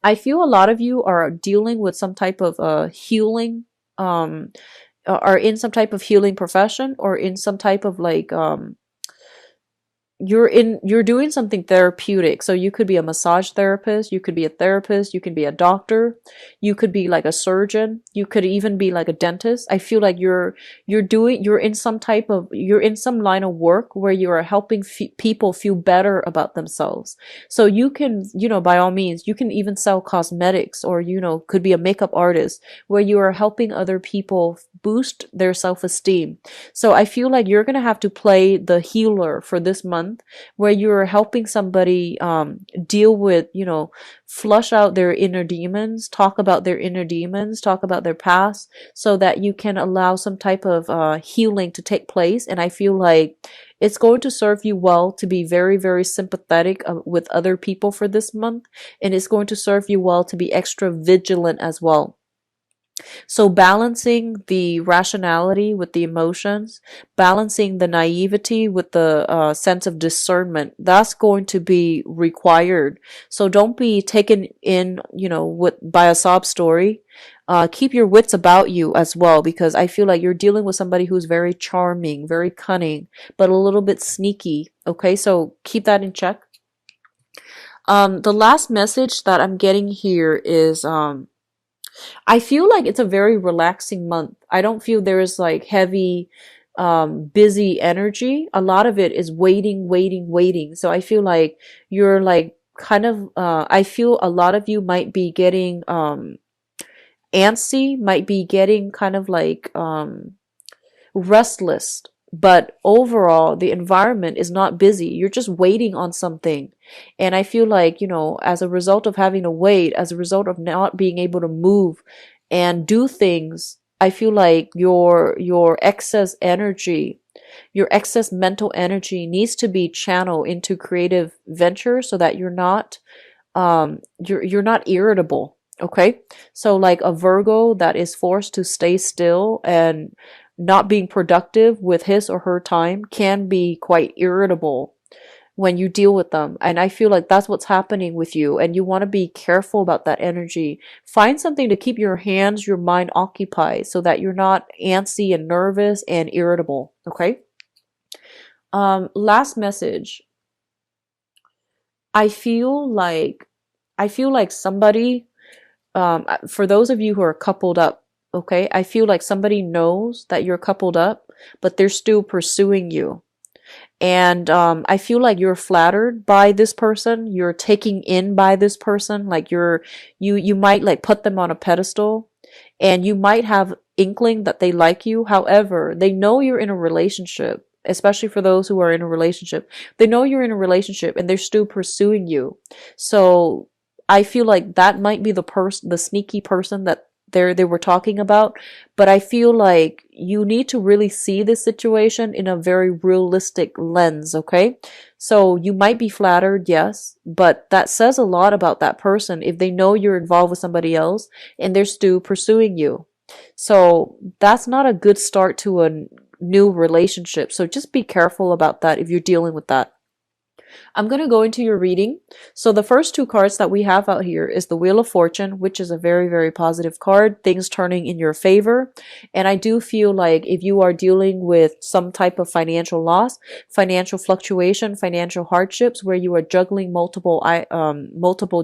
I feel a lot of you are dealing with some type of healing, um, are in some type of healing profession, or in some type of like you're doing something therapeutic. So you could be a massage therapist, you could be a therapist, you could be a doctor, you could be like a surgeon, you could even be like a dentist. I feel like you're in some type of, you're in some line of work where you are helping people feel better about themselves. So you can, by all means, you can even sell cosmetics, or could be a makeup artist where you are helping other people boost their self-esteem. So I feel like you're going to have to play the healer for this month, where you're helping somebody deal with, flush out their inner demons, talk about their inner demons, talk about their past, so that you can allow some type of healing to take place. And I feel like it's going to serve you well to be very, very sympathetic with other people for this month. And it's going to serve you well to be extra vigilant as well. So balancing the rationality with the emotions, balancing the naivety with the sense of discernment, that's going to be required. So don't be taken in, by a sob story. Keep your wits about you as well, because I feel like you're dealing with somebody who's very charming, very cunning, but a little bit sneaky. Okay, so keep that in check. The last message that I'm getting here is I feel like it's a very relaxing month. I don't feel there is like heavy, busy energy. A lot of it is waiting, waiting, waiting. So I feel like you're like kind of, I feel a lot of you might be getting, antsy, might be getting kind of like, restless. But overall, the environment is not busy. You're just waiting on something. And I feel like, as a result of having to wait, as a result of not being able to move and do things, I feel like your excess energy, your excess mental energy needs to be channeled into creative ventures, so that you're not irritable. Okay? So like a Virgo that is forced to stay still and not being productive with his or her time can be quite irritable when you deal with them. And I feel like that's what's happening with you. And you want to be careful about that energy. Find something to keep your hands, your mind occupied, so that you're not antsy and nervous and irritable. Okay. Last message. I feel like, somebody, for those of you who are coupled up, okay, I feel like somebody knows that you're coupled up, but they're still pursuing you. And I feel like you're flattered by this person, you're taken in by this person, like you might like put them on a pedestal, and you might have inkling that they like you. However, they know you're in a relationship, especially for those who are in a relationship. They know you're in a relationship and they're still pursuing you. So I feel like that might be the sneaky person that they were talking about. But I feel like you need to really see this situation in a very realistic lens. Okay, so you might be flattered, yes, but that says a lot about that person if they know you're involved with somebody else and they're still pursuing you. So that's not a good start to a new relationship. So just be careful about that if you're dealing with that. I'm going to go into your reading. So the first two cards that we have out here is the Wheel of Fortune, which is a very, very positive card, things turning in your favor. And I do feel like if you are dealing with some type of financial loss, financial fluctuation, financial hardships, where you are juggling multiple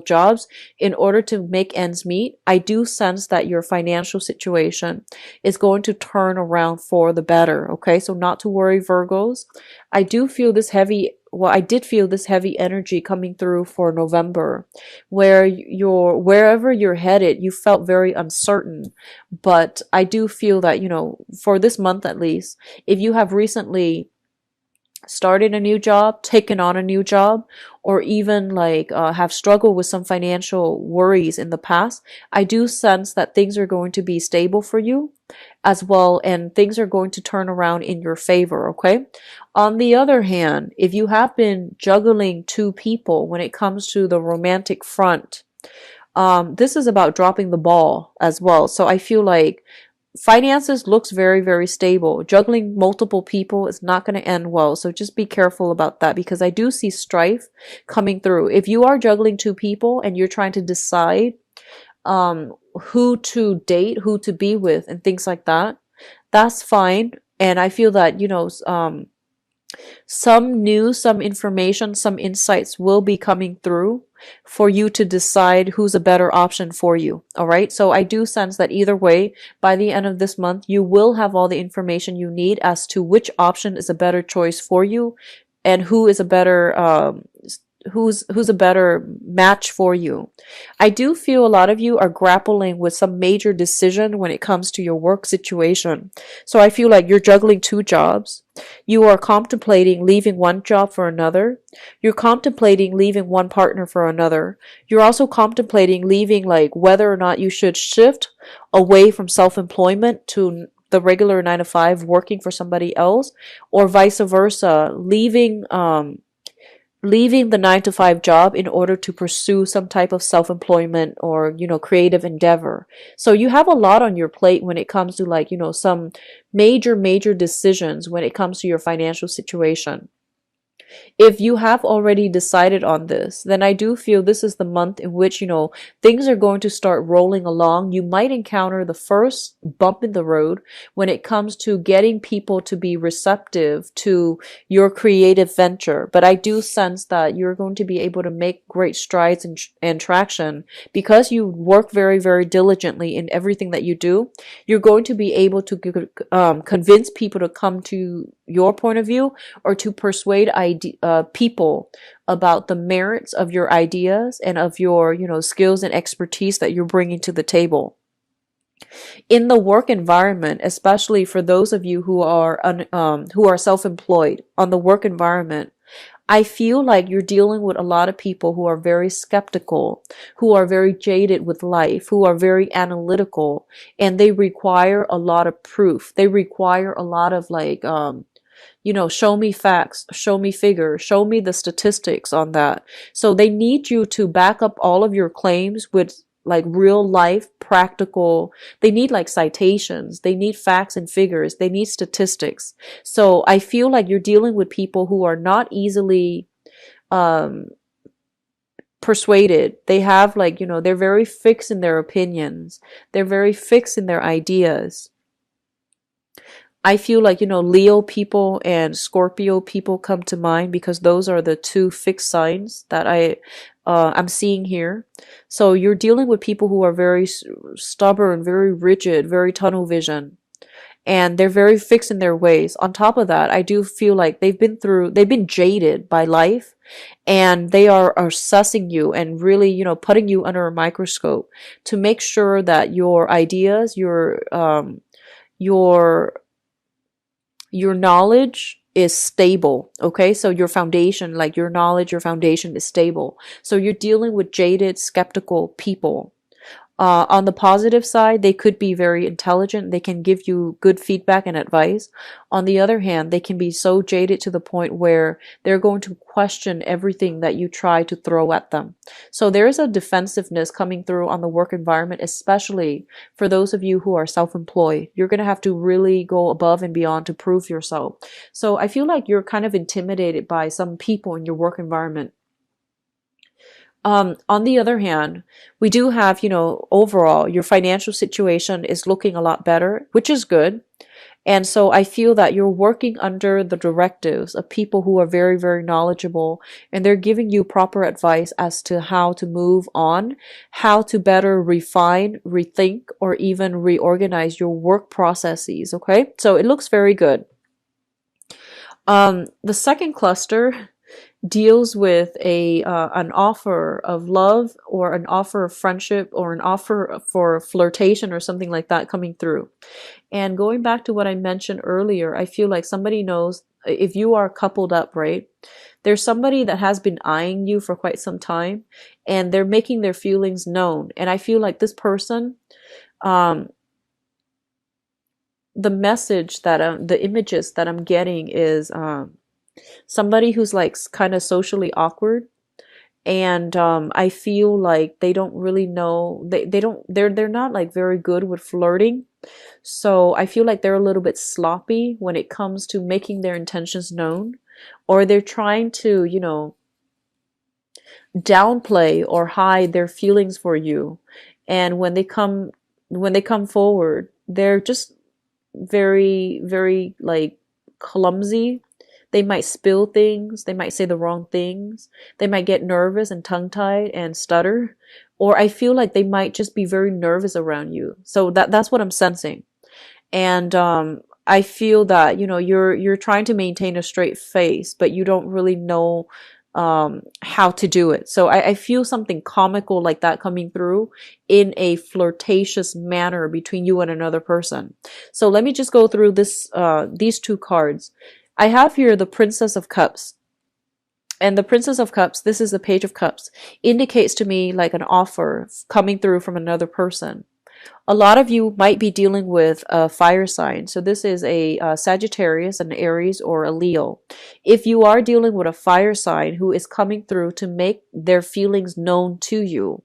jobs in order to make ends meet, I do sense that your financial situation is going to turn around for the better. Okay, so not to worry, Virgos. I do feel this heavy, well, I did feel this heavy energy coming through for November, where wherever you're headed, you felt very uncertain. But I do feel that, for this month at least, if you have recently started a new job, taken on a new job, or even like have struggled with some financial worries in the past, I do sense that things are going to be stable for you as well, and things are going to turn around in your favor. Okay. On the other hand, if you have been juggling two people when it comes to the romantic front, this is about dropping the ball as well. So I feel like finances looks very, very stable. Juggling multiple people is not going to end well. So just be careful about that, because I do see strife coming through. If you are juggling two people and you're trying to decide who to date, who to be with, and things like that, that's fine. And I feel that, some news, some information, some insights will be coming through for you to decide who's a better option for you. All right. So I do sense that either way, by the end of this month, you will have all the information you need as to which option is a better choice for you and who is a better, who's a better match for you. I do feel a lot of you are grappling with some major decision when it comes to your work situation. So I feel like you're juggling two jobs. You are contemplating leaving one job for another. You're contemplating leaving one partner for another. You're also contemplating leaving, like, whether or not you should shift away from self-employment to the regular 9 to 5, working for somebody else, or vice versa, leaving the 9 to 5 job in order to pursue some type of self-employment or, creative endeavor. So you have a lot on your plate when it comes to, like, some major decisions when it comes to your financial situation. If you have already decided on this, then I do feel this is the month in which, things are going to start rolling along. You might encounter the first bump in the road when it comes to getting people to be receptive to your creative venture. But I do sense that you're going to be able to make great strides and traction because you work very, very diligently in everything that you do. You're going to be able to convince people to come to your point of view, or to persuade people about the merits of your ideas and of your, skills and expertise that you're bringing to the table. In the work environment, especially for those of you who are self-employed, on the work environment, I feel like you're dealing with a lot of people who are very skeptical, who are very jaded with life, who are very analytical, and they require a lot of proof. They require a lot of, like, show me facts, show me figures, show me the statistics on that. So they need you to back up all of your claims with, like, real life practical. They need, like, citations, they need facts and figures, they need statistics. So I feel like you're dealing with people who are not easily persuaded. They have, like, they're very fixed in their opinions, they're very fixed in their ideas. I feel like, Leo people and Scorpio people come to mind because those are the two fixed signs that I'm seeing here. So you're dealing with people who are very stubborn, very rigid, very tunnel vision, and they're very fixed in their ways. On top of that, I do feel like they've been jaded by life, and they are assessing you and really, putting you under a microscope to make sure that your ideas, your knowledge is stable. Okay. So your foundation, like your knowledge, your foundation is stable. So you're dealing with jaded, skeptical people. On the positive side, they could be very intelligent. They can give you good feedback and advice. On the other hand, they can be so jaded to the point where they're going to question everything that you try to throw at them. So there is a defensiveness coming through on the work environment, especially for those of you who are self-employed. You're going to have to really go above and beyond to prove yourself. So I feel like you're kind of intimidated by some people in your work environment. On the other hand, we do have, overall, your financial situation is looking a lot better, which is good. And so I feel that you're working under the directives of people who are very, very knowledgeable, and they're giving you proper advice as to how to move on, how to better refine, rethink, or even reorganize your work processes. Okay. So it looks very good. The second cluster deals with an offer of love, or an offer of friendship, or an offer for flirtation or something like that coming through. And going back to what I mentioned earlier, I feel like somebody knows if you are coupled up, right? There's somebody that has been eyeing you for quite some time, and they're making their feelings known. And I feel like this person, the message that the images that I'm getting is somebody who's, like, kind of socially awkward, And I feel like they don't really know, they're not like very good with flirting. So I feel like they're a little bit sloppy when it comes to making their intentions known, or they're trying to, downplay or hide their feelings for you. And when they come forward, they're just very, very like clumsy. They might spill things, they might say the wrong things, they might get nervous and tongue-tied and stutter, or I feel like they might just be very nervous around you. So that's what I'm sensing. And I feel that, you're trying to maintain a straight face, but you don't really know how to do it. So I feel something comical like that coming through in a flirtatious manner between you and another person. So let me just go through these two cards. I have here the Princess of Cups. And the Princess of Cups, this is the Page of Cups, indicates to me like an offer coming through from another person. A lot of you might be dealing with a fire sign. So this is a Sagittarius, an Aries, or a Leo. If you are dealing with a fire sign who is coming through to make their feelings known to you,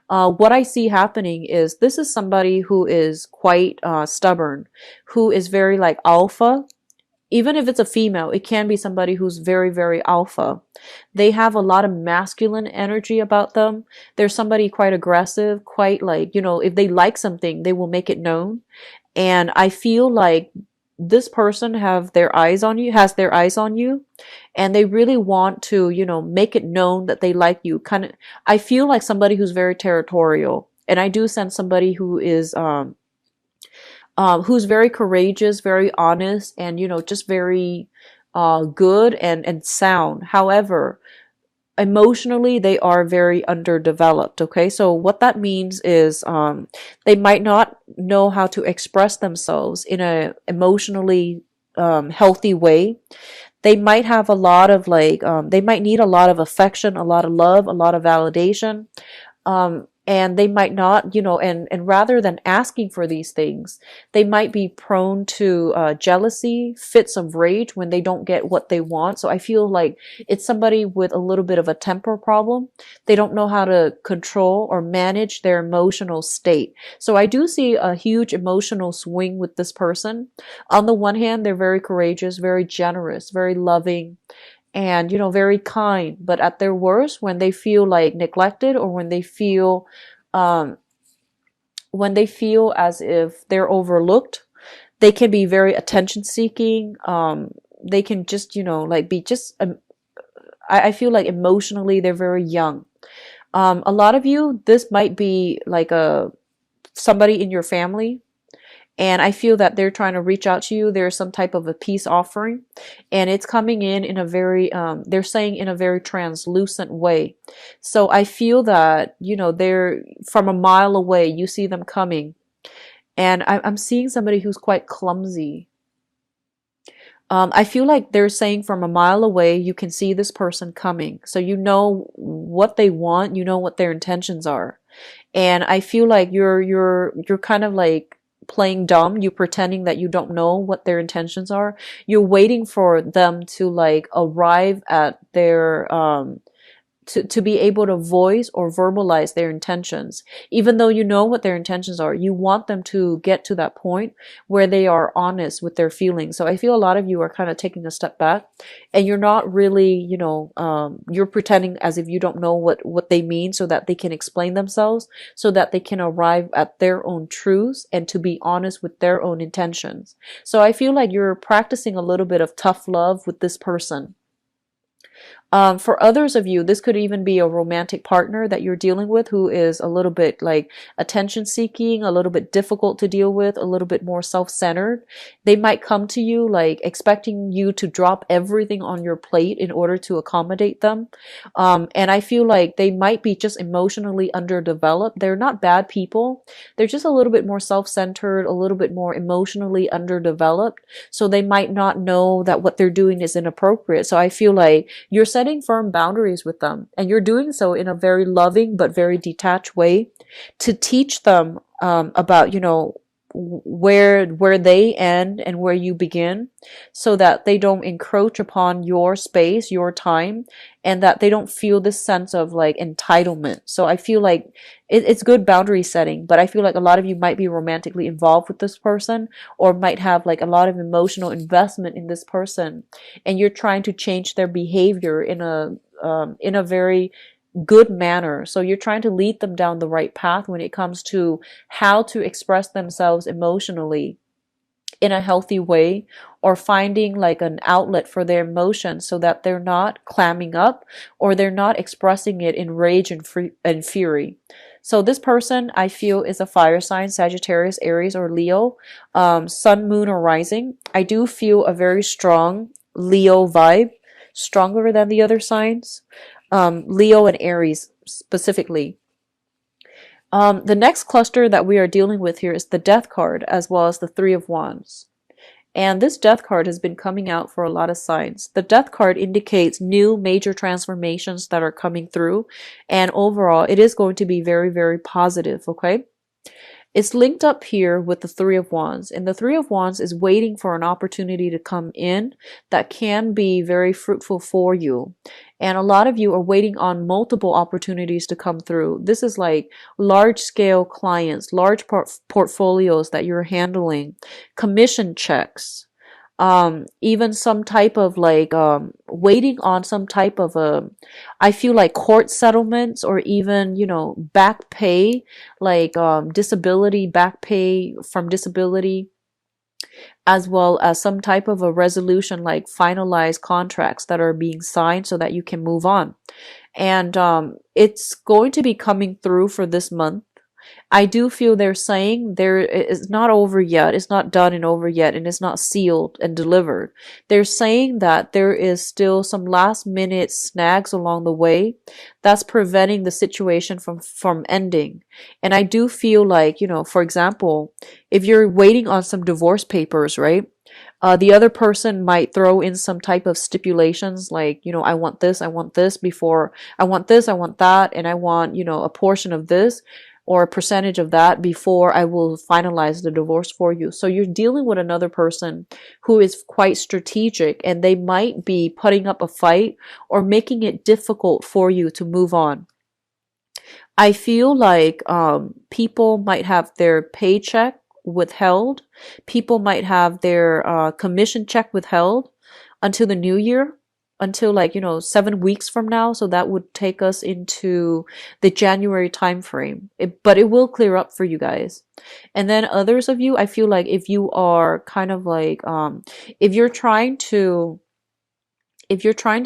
what I see happening is this is somebody who is quite stubborn, who is very like alpha. Even if it's a female, it can be somebody who's very, very alpha. They have a lot of masculine energy about them. They're somebody quite aggressive, quite like, if they like something, they will make it known. And I feel like this person has their eyes on you, and they really want to, make it known that they like you. I feel like somebody who's very territorial. And I do sense somebody who's very courageous, very honest, and just very good and sound. However, emotionally they are very underdeveloped. Okay, so what that means is they might not know how to express themselves in a emotionally healthy way. They might have a lot of they might need a lot of affection, a lot of love, a lot of validation. And they might not, and rather than asking for these things, they might be prone to jealousy, fits of rage when they don't get what they want. So I feel like it's somebody with a little bit of a temper problem. They don't know how to control or manage their emotional state. So I do see a huge emotional swing with this person. On the one hand, they're very courageous, very generous, very loving, and very kind. But at their worst, when they feel like neglected, or um when they feel as if they're overlooked, they can be very attention seeking. They can just be just I feel like emotionally they're very young. A lot of you, this might be like a somebody in your family, and I feel that they're trying to reach out to you. There's some type of a peace offering, and it's coming in a very, they're saying in a very translucent way. So I feel that, they're from a mile away, you see them coming. And I'm seeing somebody who's quite clumsy. I feel like they're saying from a mile away, you can see this person coming. So you know what they want, you know what their intentions are. And I feel like you're kind of like playing dumb. You pretending that you don't know what their intentions are. You're waiting for them to like arrive at their to be able to voice or verbalize their intentions. Even though you know what their intentions are, you want them to get to that point where they are honest with their feelings. So I feel a lot of you are kind of taking a step back, and you're not really, you're pretending as if you don't know what they mean, so that they can explain themselves, so that they can arrive at their own truths and to be honest with their own intentions. So I feel like you're practicing a little bit of tough love with this person. For others of you, this could even be a romantic partner that you're dealing with who is a little bit like attention seeking, a little bit difficult to deal with, a little bit more self-centered. They might come to you like expecting you to drop everything on your plate in order to accommodate them. And I feel like they might be just emotionally underdeveloped. They're not bad people. They're just a little bit more self-centered, a little bit more emotionally underdeveloped. So they might not know that what they're doing is inappropriate. So I feel like you're setting firm boundaries with them, and you're doing so in a very loving but very detached way to teach them about, where they end and where you begin, so that they don't encroach upon your space, your time, and that they don't feel this sense of like entitlement. So I feel like it's good boundary setting, but I feel like a lot of you might be romantically involved with this person, or might have like a lot of emotional investment in this person, and you're trying to change their behavior in a very good manner. So you're trying to lead them down the right path when it comes to how to express themselves emotionally in a healthy way, or finding like an outlet for their emotions so that they're not clamming up, or they're not expressing it in rage and fury. So this person I feel is a fire sign, Sagittarius, Aries, or Leo, sun, moon, or rising. I do feel a very strong Leo vibe, stronger than the other signs. Leo and Aries specifically. The next cluster that we are dealing with here is the Death card, as well as the Three of Wands. And this Death card has been coming out for a lot of signs. The Death card indicates new major transformations that are coming through. And overall, it is going to be very, very positive, okay? It's linked up here with the Three of Wands, and the Three of Wands is waiting for an opportunity to come in that can be very fruitful for you. And a lot of you are waiting on multiple opportunities to come through. This is like large scale clients, large portfolios that you're handling, commission checks, even some type of like waiting on some type of I feel like court settlements, or even, you know, back pay, like disability, back pay from disability, as well as some type of a resolution, like finalized contracts that are being signed so that you can move on. And it's going to be coming through for this month. I do feel they're saying there is not over yet, it's not done and over yet, and it's not sealed and delivered. They're saying that there is still some last minute snags along the way that's preventing the situation from ending. And I do feel like, you know, for example, if you're waiting on some divorce papers, right? The other person might throw in some type of stipulations like, you know, I want this before, I want this, I want that, and I want, you know, a portion of this or a percentage of that before I will finalize the divorce for you. So you're dealing with another person who is quite strategic, and they might be putting up a fight or making it difficult for you to move on. I feel like people might have their paycheck withheld. People might have their commission check withheld until the new year, until like, you know, 7 weeks from now. So that would take us into the January time frame. But it will clear up for you guys. And then others of you, I feel like if you are kind of like if you're trying to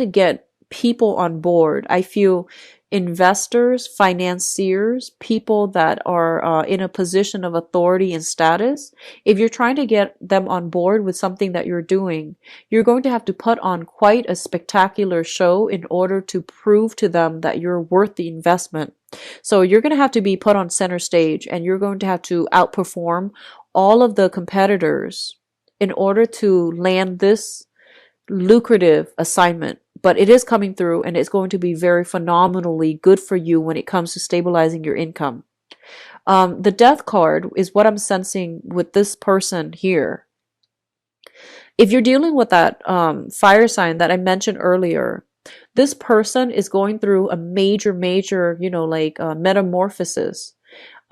get people on board, I feel investors, financiers, people that are in a position of authority and status, if you're trying to get them on board with something that you're doing, you're going to have to put on quite a spectacular show in order to prove to them that you're worth the investment. So you're going to have to be put on center stage, and you're going to have to outperform all of the competitors in order to land this lucrative assignment. But it is coming through, and it's going to be very phenomenally good for you when it comes to stabilizing your income. The Death card is what I'm sensing with this person here. If you're dealing with that fire sign that I mentioned earlier, this person is going through a major, you know, like metamorphosis.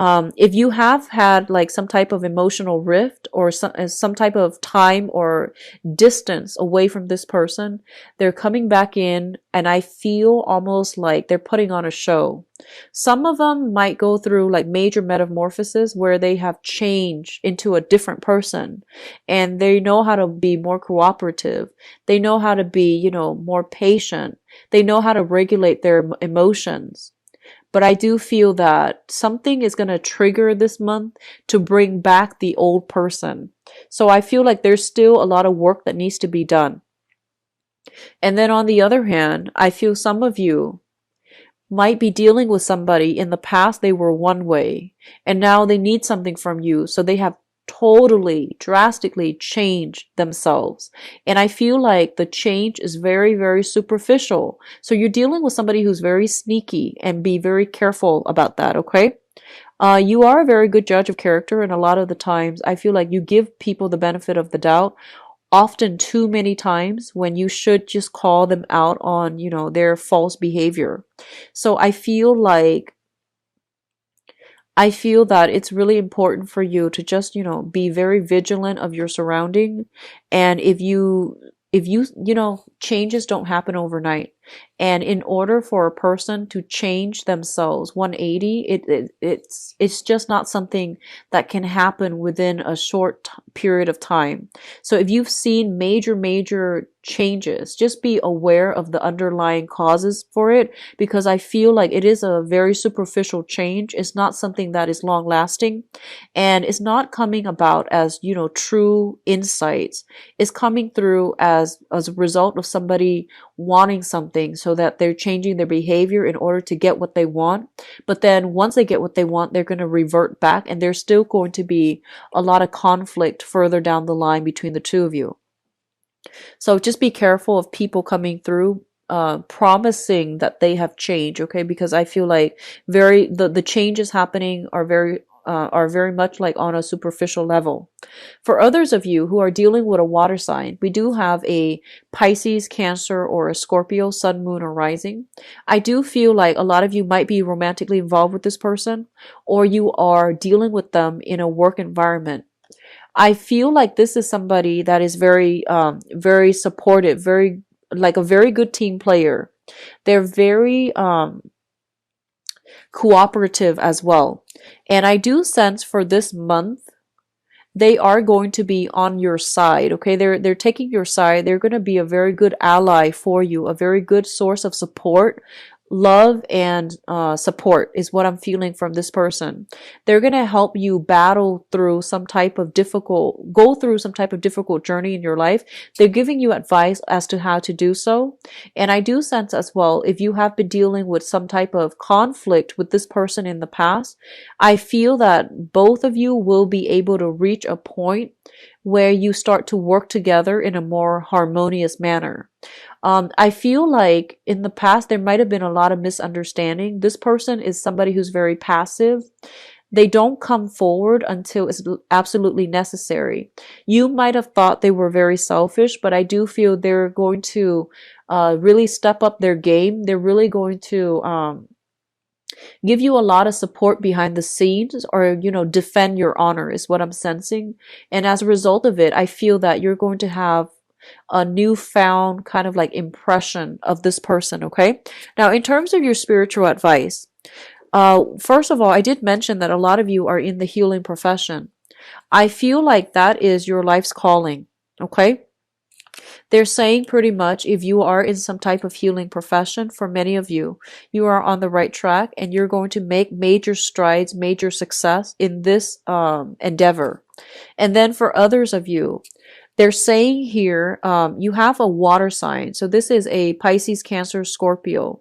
If you have had like some type of emotional rift, or some type of time or distance away from this person, they're coming back in, and I feel almost like they're putting on a show. Some of them might go through like major metamorphosis where they have changed into a different person, and they know how to be more cooperative. They know how to be, you know, more patient. They know how to regulate their emotions. But I do feel that something is going to trigger this month to bring back the old person. So I feel like there's still a lot of work that needs to be done. And then on the other hand, I feel some of you might be dealing with somebody in the past. They were one way, and now they need something from you. So they have totally drastically change themselves, and I feel like the change is very superficial. So you're dealing with somebody who's very sneaky, and be very careful about that, okay? You are a very good judge of character, and a lot of the times I feel like you give people the benefit of the doubt, often too many times, when you should just call them out on, their false behavior. So I feel that it's really important for you to just, be very vigilant of your surrounding. And if you, changes don't happen overnight. And in order for a person to change themselves 180, it's just not something that can happen within a short period of time. So if you've seen major changes, just be aware of the underlying causes for it, because I feel like it is a very superficial change. It's not something that is long lasting, and it's not coming about as, true insights. It's coming through as a result of somebody wanting something, so that they're changing their behavior in order to get what they want. But then once they get what they want, they're going to revert back, and there's still going to be a lot of conflict further down the line between the two of you. So just be careful of people coming through promising that they have changed, okay? Because I feel like the changes happening are very much like on a superficial level. For others of you who are dealing with a water sign, we do have a Pisces, Cancer, or a Scorpio sun, moon, or rising. I do feel like a lot of you might be romantically involved with this person, or you are dealing with them in a work environment. I feel like this is somebody that is very supportive, very like a very good team player. They're very cooperative as well. And I do sense for this month, they are going to be on your side, okay? They're taking your side. They're going to be a very good ally for you, a very good source of support. Love and support is what I'm feeling from this person. They're going to help you go through some type of difficult journey in your life. They're giving you advice as to how to do so. And I do sense as well, if you have been dealing with some type of conflict with this person in the past, I feel that both of you will be able to reach a point where you start to work together in a more harmonious manner. I feel like in the past there might have been a lot of misunderstanding. This person is somebody who's very passive. They don't come forward until it's absolutely necessary. You might have thought they were very selfish, but I do feel they're going to really step up their game. They're really going to give you a lot of support behind the scenes, or defend your honor is what I'm sensing. And as a result of it, I feel that you're going to have a newfound kind of like impression of this person. Okay, now in terms of your spiritual advice, first of all, I did mention that a lot of you are in the healing profession. I feel like that is your life's calling. Okay, they're saying pretty much if you are in some type of healing profession, for many of you, you are on the right track, and you're going to make major strides, major success in this endeavor. And then for others of you, they're saying here, you have a water sign. So this is a Pisces, Cancer, Scorpio.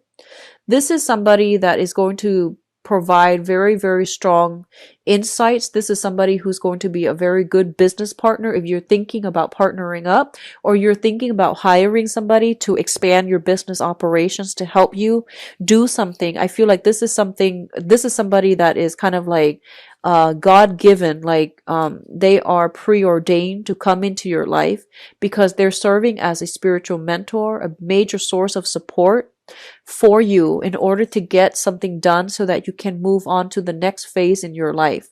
This is somebody that is going to provide very strong insights. This is somebody who's going to be a very good business partner if you're thinking about partnering up, or you're thinking about hiring somebody to expand your business operations to help you do something. I feel like this is somebody that is kind of like God-given, like they are preordained to come into your life because they're serving as a spiritual mentor, a major source of support for you in order to get something done so that you can move on to the next phase in your life.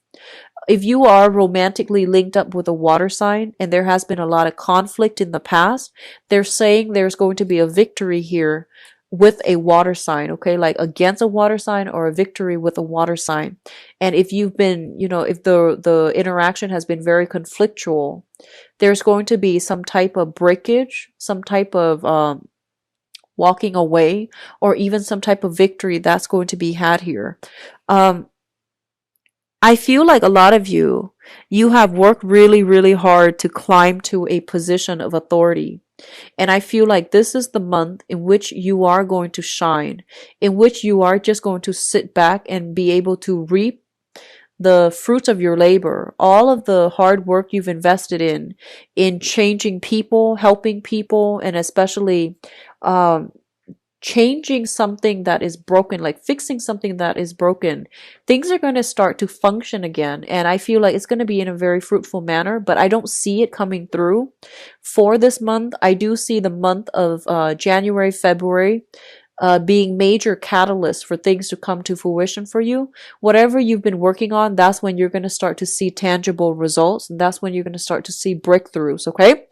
If you are romantically linked up with a water sign and there has been a lot of conflict in the past, they're saying there's going to be a victory here with a water sign, okay? Like against a water sign, or a victory with a water sign. And if you've been, if the interaction has been very conflictual, there's going to be some type of breakage, some type of walking away, or even some type of victory that's going to be had here. I feel like a lot of you have worked really hard to climb to a position of authority. And I feel like this is the month in which you are going to shine, in which you are just going to sit back and be able to reap the fruits of your labor, all of the hard work you've invested in changing people, helping people, and especially changing something that is broken, like fixing something that is broken. Things are going to start to function again. And I feel like it's going to be in a very fruitful manner, but I don't see it coming through for this month. I do see the month of January, February being major catalysts for things to come to fruition for you. Whatever you've been working on, that's when you're going to start to see tangible results. And that's when you're going to start to see breakthroughs. Okay.